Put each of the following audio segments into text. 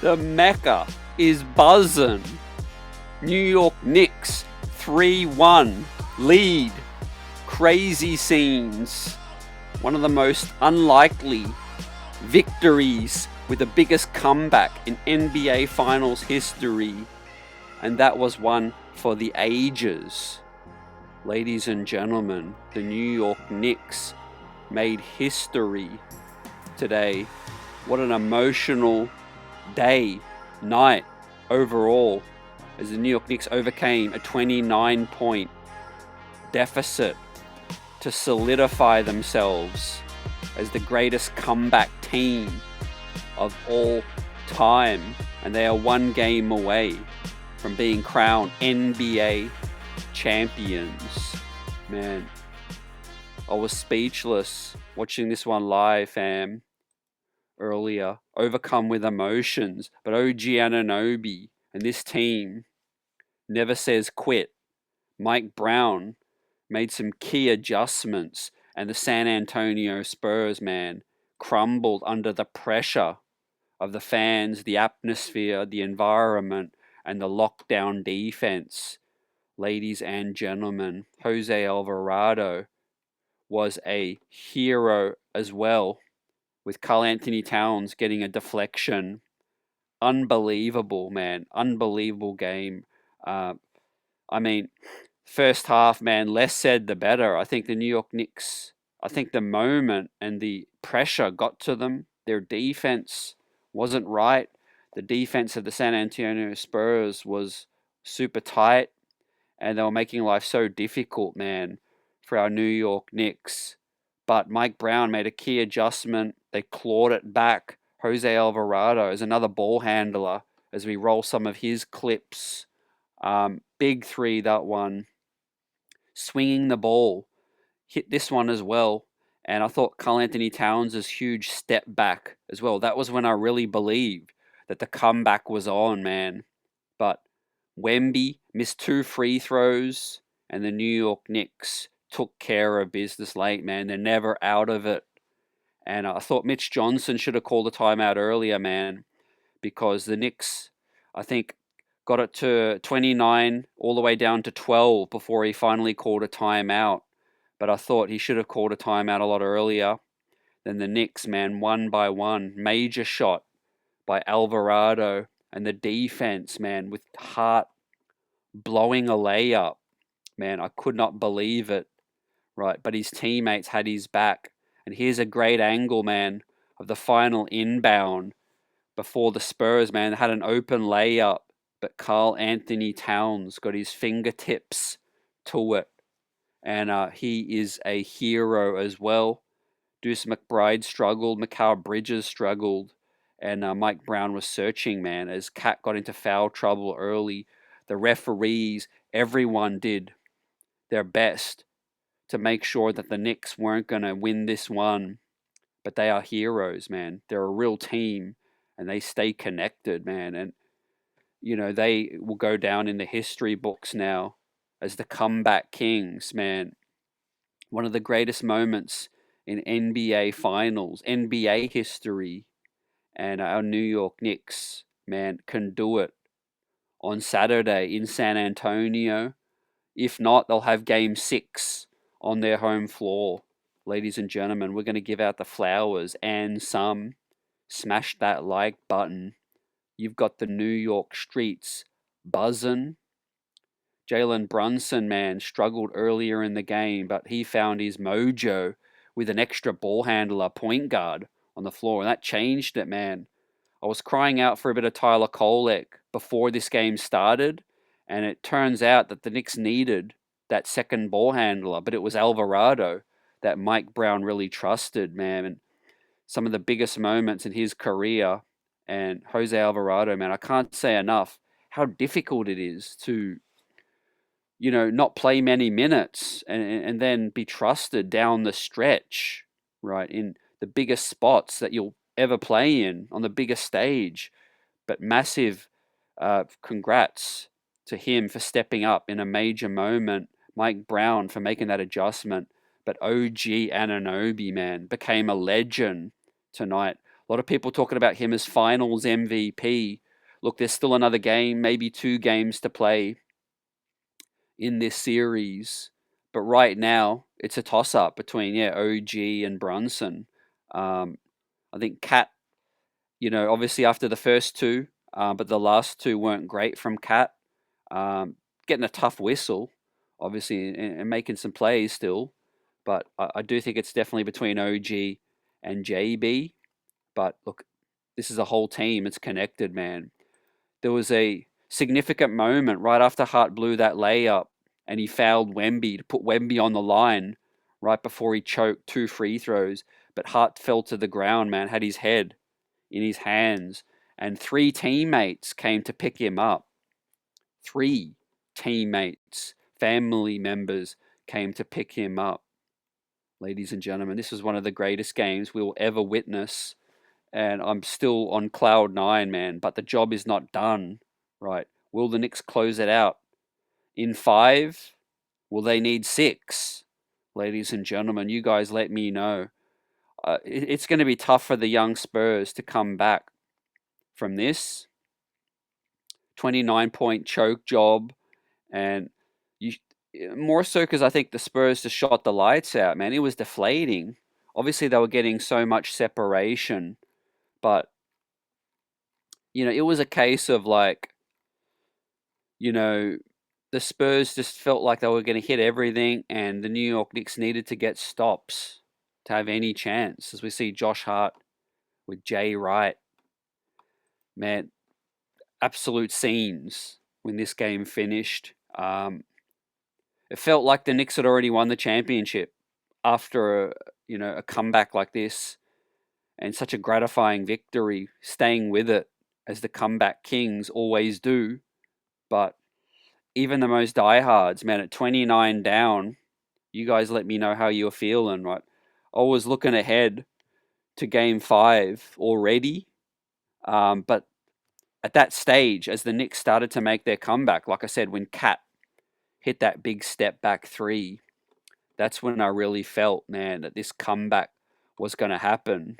The Mecca is buzzing. New York Knicks 3-1 lead. Crazy scenes. One of the most unlikely victories with the biggest comeback in NBA Finals history. And that was one for the ages. Ladies and gentlemen, the New York Knicks made history today. What an emotional day, night overall, as the New York Knicks overcame a 29-point deficit to solidify themselves as the greatest comeback team of all time. And they are one game away from being crowned NBA champions. Man, I was speechless watching this one live, fam, earlier, overcome with emotions. But OG Anunoby and this team never says quit. Mike Brown made some key adjustments, and the San Antonio Spurs, man, crumbled under the pressure of the fans, the atmosphere, the environment, and the lockdown defense. Ladies and gentlemen, Jose Alvarado was a hero as well, with Karl Anthony Towns getting a deflection. Unbelievable, man. Unbelievable game. I mean, first half, man, less said the better. I think the New York Knicks, I think the moment and the pressure got to them. Their defense wasn't right. The defense of the San Antonio Spurs was super tight, and they were making life so difficult, man, for our New York Knicks. But Mike Brown made a key adjustment. They clawed it back. Jose Alvarado is another ball handler as we roll some of his clips. Big three, that one. Swinging the ball. Hit this one as well. And I thought Karl Anthony Towns' huge step back as well. That was when I really believed that the comeback was on, man. But Wemby missed 2 free throws, and the New York Knicks took care of business late, man. They're never out of it. And I thought Mitch Johnson should have called a timeout earlier, man, because the Knicks, I think, got it to 29 all the way down to 12 before he finally called a timeout. But I thought he should have called a timeout a lot earlier. Then the Knicks, man, one by one. Major shot by Alvarado. And the defense, man, with heart blowing a layup. Man, I could not believe it. Right, but his teammates had his back. And here's a great angle, man, of the final inbound before the Spurs, man, had an open layup. But Karl Anthony Towns got his fingertips to it. And he is a hero as well. Deuce McBride struggled. Mikal Bridges struggled. And Mike Brown was searching, man, as Cat got into foul trouble early. The referees, everyone did their best to make sure that the Knicks weren't going to win this one. But they are heroes, man. They're a real team, and they stay connected, man. And, you know, they will go down in the history books now as the comeback kings, man. One of the greatest moments in NBA Finals, NBA history. And our New York Knicks, man, can do it on Saturday in San Antonio. If not, they'll have game 6 on their home floor. Ladies and gentlemen, we're going to give out the flowers and some. Smash that like button. You've got the New York streets buzzing. Jalen Brunson, man, struggled earlier in the game, but he found his mojo with an extra ball handler, point guard, on the floor, and that changed it, man. I was crying out for a bit of Tyler Kolek before this game started, and it turns out that the Knicks needed that second ball handler, but it was Alvarado that Mike Brown really trusted, man. And some of the biggest moments in his career, and Jose Alvarado, man, I can't say enough how difficult it is to, you know, not play many minutes and then be trusted down the stretch, right, in the biggest spots that you'll ever play in on the biggest stage. But massive congrats to him for stepping up in a major moment. Mike Brown for making that adjustment. But OG Anunoby, man, became a legend tonight. A lot of people talking about him as finals MVP. Look, there's still another game, maybe 2 games to play in this series. But right now, it's a toss up between, OG and Brunson. Um, I think Cat, obviously after the first two, but the last two weren't great from Cat. Getting a tough whistle, obviously, and making some plays still. But I do think it's definitely between OG and JB. But look, this is a whole team. It's connected, man. There was a significant moment right after Hart blew that layup and he fouled Wemby to put Wemby on the line right before he choked 2 free throws. But Hart fell to the ground, man, had his head in his hands, and 3 teammates came to pick him up. 3 teammates, family members came to pick him up. Ladies and gentlemen, this was one of the greatest games we will ever witness. And I'm still on cloud 9, man, but the job is not done, right? Will the Knicks close it out in 5? Will they need 6? Ladies and gentlemen, you guys let me know. It's going to be tough for the young Spurs to come back from this 29-point choke job, and you more so because I think the Spurs just shot the lights out, man. It was deflating. Obviously, they were getting so much separation, but it was a case of like, the Spurs just felt like they were going to hit everything, and the New York Knicks needed to get stops to have any chance. As we see Josh Hart with Jay Wright, man, absolute scenes when this game finished. It felt like the Knicks had already won the championship after a comeback like this, and such a gratifying victory, staying with it as the comeback kings always do. But even the most diehards, man, at 29 down, you guys let me know how you're feeling, right? I was looking ahead to game 5 already, but at that stage, as the Knicks started to make their comeback, like I said, when Cat hit that big step back 3, that's when I really felt, man, that this comeback was going to happen,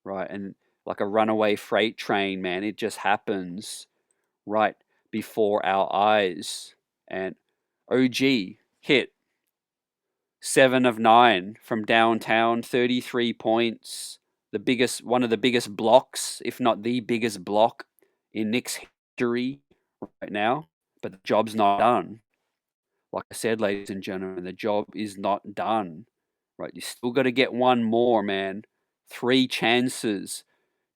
right? And like a runaway freight train, man, it just happens right before our eyes. And OG hit 7 of 9 from downtown, 33 points, one of the biggest blocks, if not the biggest block in Knicks history right now. But the job's not done. Like I said, ladies and gentlemen, the job is not done. Right? You still got to get one more, man. 3 chances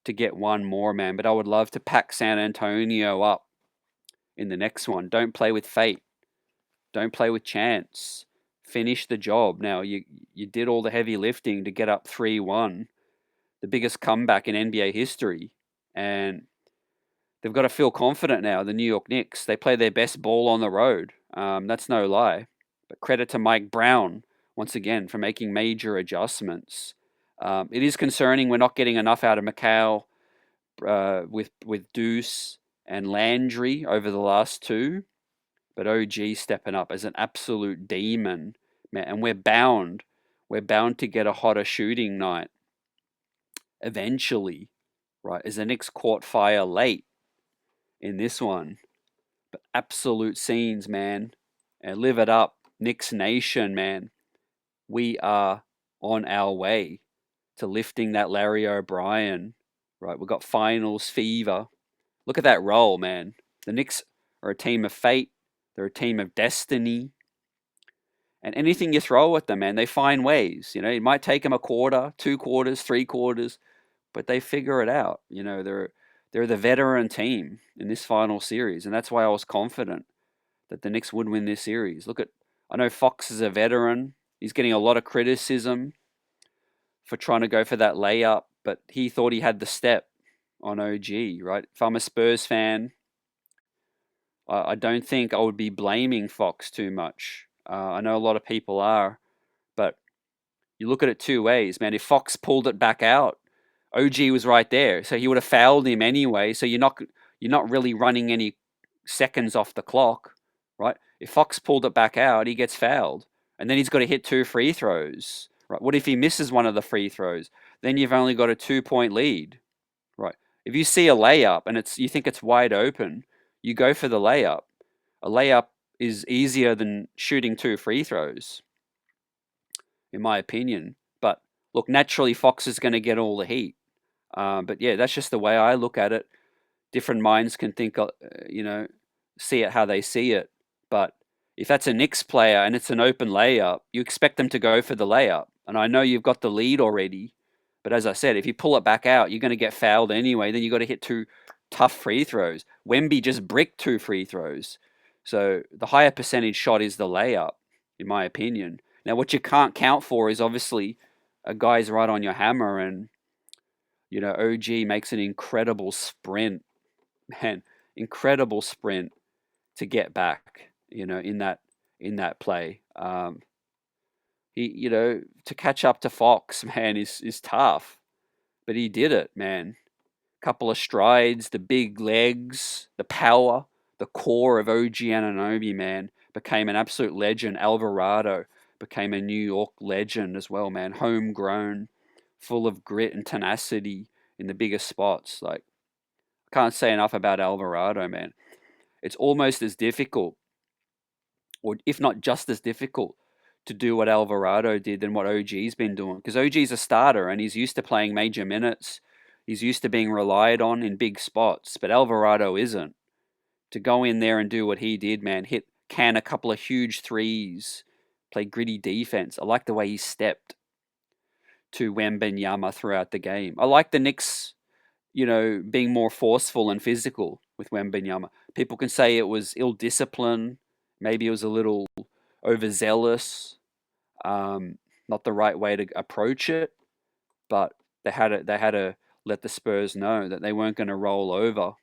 to get one more, man. But I would love to pack San Antonio up in the next one. Don't play with fate. Don't play with chance. Finish the job. Now, you did all the heavy lifting to get up 3-1, the biggest comeback in NBA history. And they've got to feel confident now, the New York Knicks. They play their best ball on the road. That's no lie. But credit to Mike Brown, once again, for making major adjustments. It is concerning we're not getting enough out of Macau with Deuce and Landry over the last 2. But OG stepping up as an absolute demon, man. And we're bound to get a hotter shooting night eventually, right? As the Knicks caught fire late in this one. But absolute scenes, man. And live it up, Knicks Nation, man. We are on our way to lifting that Larry O'Brien, right? We've got finals fever. Look at that roll, man. The Knicks are a team of fate. They're a team of destiny. And anything you throw at them, man, they find ways. It might take them a quarter, 2 quarters, 3 quarters, but they figure it out. They're the veteran team in this final series, and that's why I was confident that the Knicks would win this series. I know Fox is a veteran. He's getting a lot of criticism for trying to go for that layup, but he thought he had the step on OG, right? If I'm a Spurs fan, I don't think I would be blaming Fox too much. I know a lot of people are, but you look at it 2 ways, man. If Fox pulled it back out, OG was right there, so he would have fouled him anyway. So you're not really running any seconds off the clock, right? If Fox pulled it back out, he gets fouled, and then he's got to hit 2 free throws, right? What if he misses one of the free throws? Then you've only got a 2-point lead, If you see a layup and you think it's wide open, you go for the layup. A layup is easier than shooting 2 free throws, in my opinion. But look, naturally, Fox is going to get all the heat. But yeah, that's just the way I look at it. Different minds can think, see it how they see it. But if that's a Knicks player and it's an open layup, you expect them to go for the layup. And I know you've got the lead already, but as I said, if you pull it back out, you're going to get fouled anyway. Then you got to hit 2 tough free throws. Wemby just bricked 2 free throws. So the higher percentage shot is the layup, in my opinion. Now, what you can't count for is obviously a guy's right on your hammer, and OG makes an incredible sprint, man, incredible sprint to get back, in that play. To catch up to Fox, man, is tough, but he did it, man. Couple of strides, the big legs, the power, the core of OG Anunoby, man, became an absolute legend. Alvarado became a New York legend as well, man. Homegrown, full of grit and tenacity in the biggest spots. Like, I can't say enough about Alvarado, man. It's almost as difficult, or if not just as difficult, to do what Alvarado did than what OG's been doing. Because OG's a starter and he's used to playing major minutes. He's used to being relied on in big spots, but Alvarado isn't. To go in there and do what he did, man, can a couple of huge threes, play gritty defense. I like the way he stepped to Wembanyama throughout the game. I like the Knicks, being more forceful and physical with Wembanyama. People can say it was ill discipline, maybe it was a little overzealous, not the right way to approach it, but they had to let the Spurs know that they weren't going to roll over.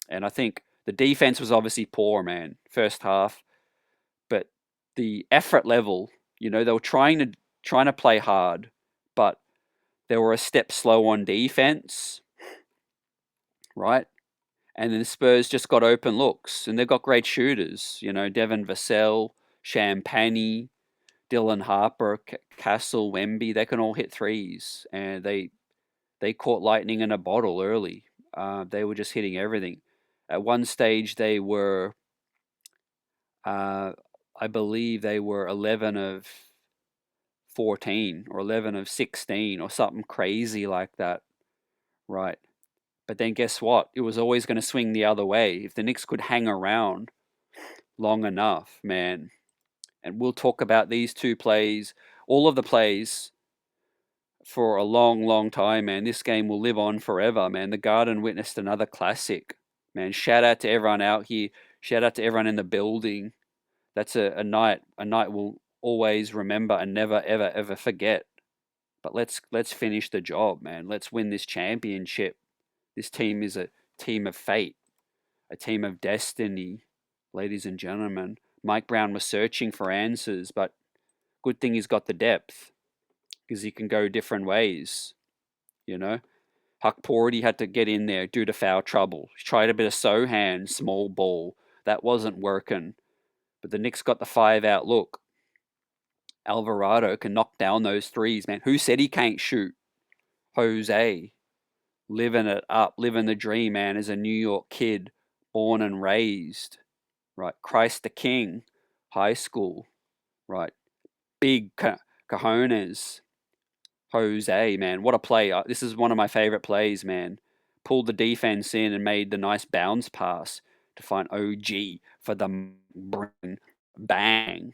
And I think the defense was obviously poor, man, first half, but the effort level, they were trying to play hard, but they were a step slow on defense, right? And then the Spurs just got open looks, and they've got great shooters, Devin Vassell, Champagny, Dylan Harper, Castle, Wemby. They can all hit threes, and they caught lightning in a bottle early. They were just hitting everything. At one stage, they were, I believe, they were 11 of 14 or 11 of 16 or something crazy like that, right? But then guess what? It was always going to swing the other way. If the Knicks could hang around long enough, man. And we'll talk about these two plays, all of the plays, for a long, long time, man. This game will live on forever, man. The Garden witnessed another classic, man. Shout out to everyone out here. Shout out to everyone in the building. That's a night we'll always remember and never, ever, ever forget. But let's finish the job, man. Let's win this championship. This team is a team of fate, a team of destiny, ladies and gentlemen. Mike Brown was searching for answers, but good thing he's got the depth, because he can go different ways, Huck Porty had to get in there due to foul trouble. He tried a bit of Sohan, small ball. That wasn't working. But the Knicks got the 5-out look. Alvarado can knock down those threes, man. Who said he can't shoot? Jose. Living it up, living the dream, man, as a New York kid, born and raised, right? Christ the King, high school, right? Big cojones. Jose, man, what a play. This is one of my favorite plays, man. Pulled the defense in and made the nice bounce pass to find OG for the bang,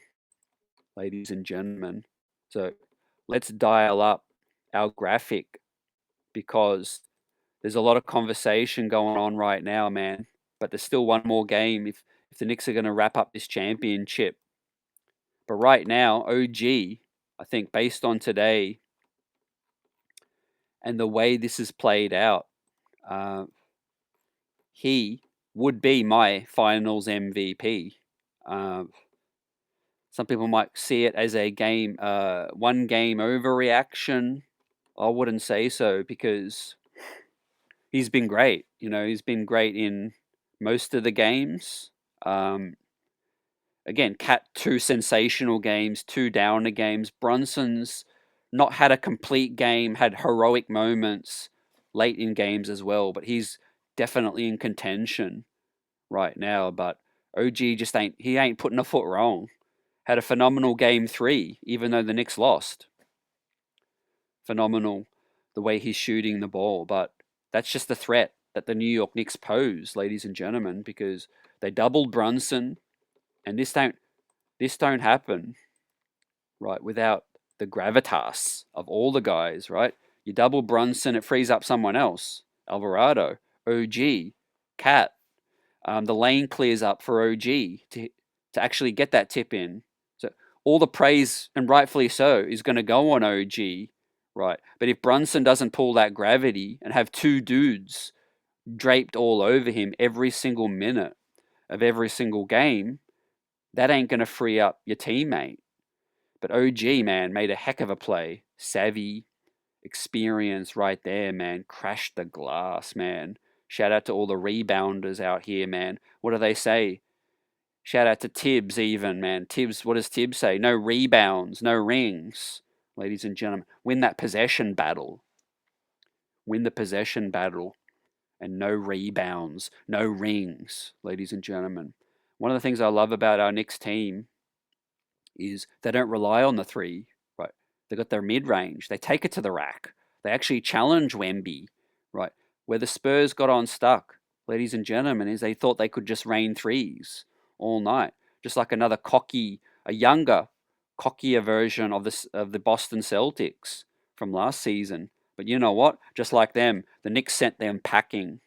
ladies and gentlemen. So let's dial up our graphic, because there's a lot of conversation going on right now, man. But there's still one more game if the Knicks are going to wrap up this championship. But right now, OG, I think based on today and the way this is played out, he would be my finals MVP. Some people might see it as a one game overreaction. I wouldn't say so, because he's been great. He's been great in most of the games. Again, Cat 2 sensational games, 2 downer games. Brunson's not had a complete game, had heroic moments late in games as well, but he's definitely in contention right now. But OG just ain't putting a foot wrong. Had a phenomenal game 3, even though the Knicks lost. Phenomenal the way he's shooting the ball, but that's just the threat that the New York Knicks pose, ladies and gentlemen, because they doubled Brunson, and this don't happen, right, without the gravitas of all the guys, right? You double Brunson, it frees up someone else. Alvarado, OG, Cat. The lane clears up for OG to actually get that tip in. So all the praise, and rightfully so, is going to go on OG, right? But if Brunson doesn't pull that gravity and have two dudes draped all over him every single minute of every single game, that ain't going to free up your teammate. But OG, man, made a heck of a play. Savvy, experience right there, man. Crashed the glass, man. Shout out to all the rebounders out here, man. What do they say? Shout out to Tibbs, even, man. Tibbs, what does Tibbs say? No rebounds, no rings. Ladies and gentlemen, win that possession battle. Win the possession battle. And no rebounds, no rings, ladies and gentlemen. One of the things I love about our Knicks team is they don't rely on the three, right? They got their mid range. They take it to the rack. They actually challenge Wemby, right? Where the Spurs got unstuck, ladies and gentlemen, is they thought they could just rain threes all night, just like a younger, cockier version of the Boston Celtics from last season. But you know what? Just like them, the Knicks sent them packing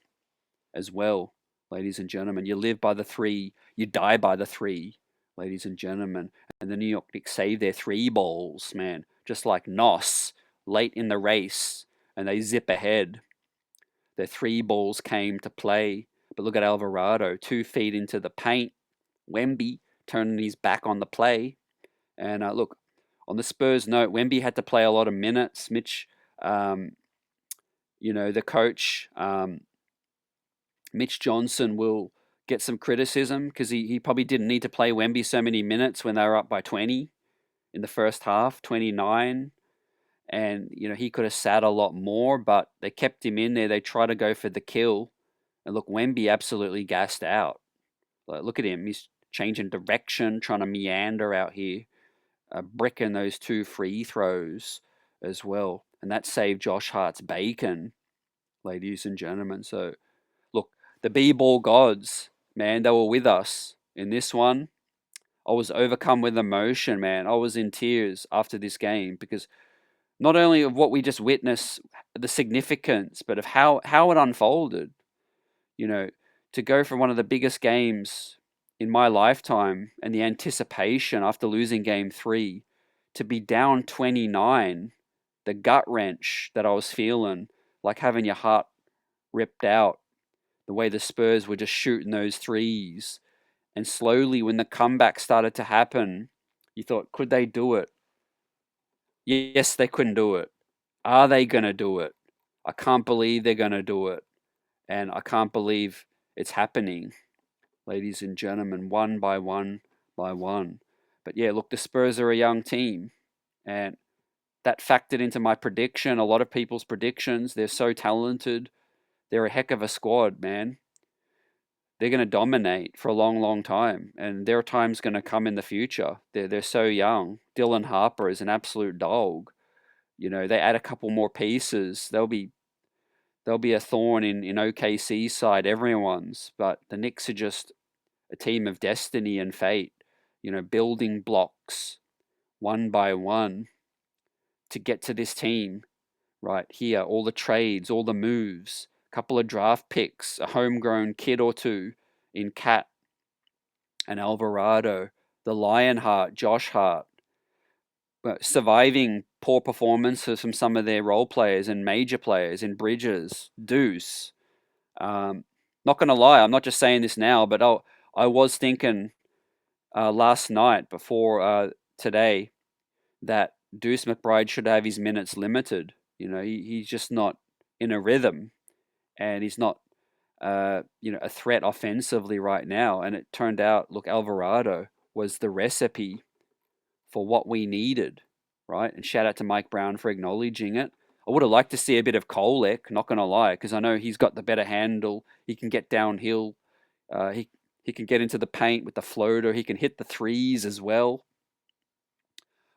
as well, ladies and gentlemen. You live by the three, you die by the three, ladies and gentlemen. And the New York Knicks save their three balls, man, just like Nos late in the race, and they zip ahead. Their three balls came to play. But look at Alvarado, 2 feet into the paint. Wemby turning his back on the play. And look, on the Spurs note, Wemby had to play a lot of minutes. Mitch, the coach, Mitch Johnson, will get some criticism because he probably didn't need to play Wemby so many minutes when they were up by 20 in the first half, 29. And, he could have sat a lot more, but they kept him in there. They tried to go for the kill. And look, Wemby absolutely gassed out. Look at him. He's changing direction, trying to meander out here, bricking those 2 free throws as well. And that saved Josh Hart's bacon, ladies and gentlemen. So, look, the B-ball gods, man, they were with us in this one. I was overcome with emotion, man. I was in tears after this game because not only of what we just witnessed, the significance, but of how it unfolded. To go from one of the biggest games in my lifetime and the anticipation after losing game 3 to be down 29, the gut wrench that I was feeling, like having your heart ripped out, the way the Spurs were just shooting those threes. And slowly, when the comeback started to happen, you thought, could they do it? Yes, they couldn't do it. Are they going to do it? I can't believe they're going to do it. And I can't believe it's happening, ladies and gentlemen, one by one by one. But yeah, look, the Spurs are a young team. And that factored into my prediction, a lot of people's predictions. They're so talented. They're a heck of a squad, man. They're going to dominate for a long, long time. And their time's going to come in the future. They're so young. Dylan Harper is an absolute dog. They add a couple more pieces. They'll be a thorn in OKC's side, everyone's. But the Knicks are just a team of destiny and fate, building blocks one by one to get to this team right here. All the trades, all the moves, a couple of draft picks, a homegrown kid or two in Cat and Alvarado, the Lionheart, Josh Hart, surviving poor performances from some of their role players and major players in Bridges, Deuce. Not going to lie, I'm not just saying this now, but I was thinking last night before today that Deuce McBride should have his minutes limited. He's just not in a rhythm, and he's not a threat offensively right now. And it turned out, look, Alvarado was the recipe for what we needed, right? And shout out to Mike Brown for acknowledging it. I would have liked to see a bit of Kolek, not gonna lie, because I know he's got the better handle. He can get downhill. He can get into the paint with the floater. He can hit the threes as well.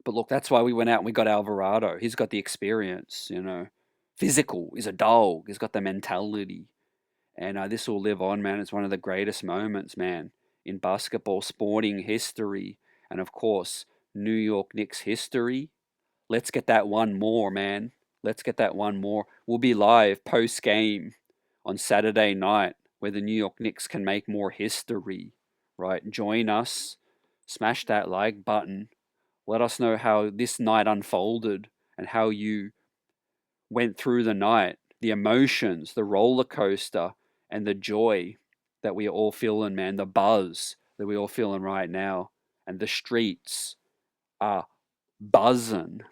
But look, that's why we went out and we got Alvarado. He's got the experience, you know. Physical. He's a dog. He's got the mentality. And this will live on, man. It's one of the greatest moments, man, in basketball sporting history. And of course, New York Knicks history. Let's get that one more, man. Let's get that one more. We'll be live post game on Saturday night where the New York Knicks can make more history, right? Join us. Smash that like button. Let us know how this night unfolded and how you went through the night, the emotions, the roller coaster, and the joy that we are all feeling, man, the buzz that we're all feeling right now. And the streets are buzzing.